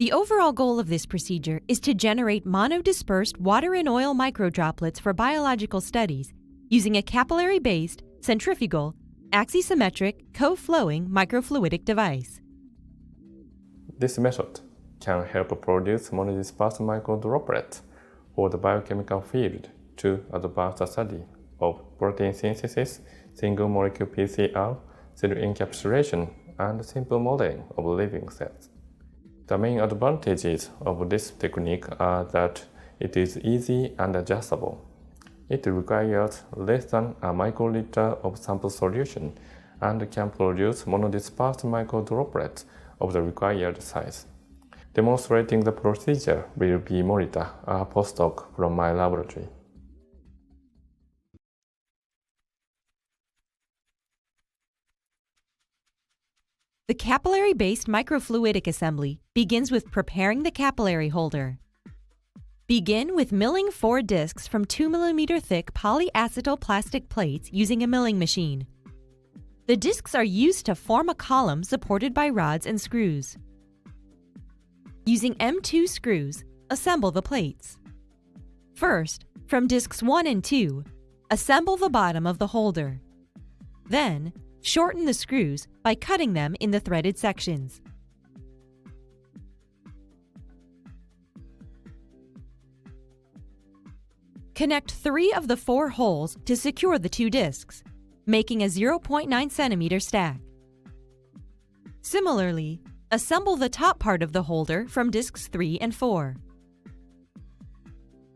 The overall goal of this procedure is to generate monodispersed water and oil microdroplets for biological studies using a capillary-based, centrifugal, axisymmetric, co-flowing microfluidic device. This method can help produce monodisperse microdroplets for the biochemical field to advance the study of protein synthesis, single-molecule PCR, cell encapsulation, and simple modeling of living cells. The main advantages of this technique are that it is easy and adjustable. It requires less than a microliter of sample solution and can produce monodispersed microdroplets of the required size. Demonstrating the procedure will be Morita, a postdoc from my laboratory. The capillary-based microfluidic assembly begins with preparing the capillary holder. Begin with milling 4 discs from 2 mm thick polyacetal plastic plates using a milling machine. The discs are used to form a column supported by rods and screws. Using M2 screws, assemble the plates. First, from discs 1 and 2, assemble the bottom of the holder. Then, shorten the screws by cutting them in the threaded sections. Connect 3 of the 4 holes to secure the 2 discs, making a 0.9 cm stack. Similarly, assemble the top part of the holder from discs 3 and 4.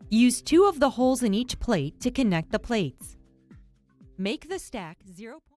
Use 2 of the holes in each plate to connect the plates. Make the stack 0.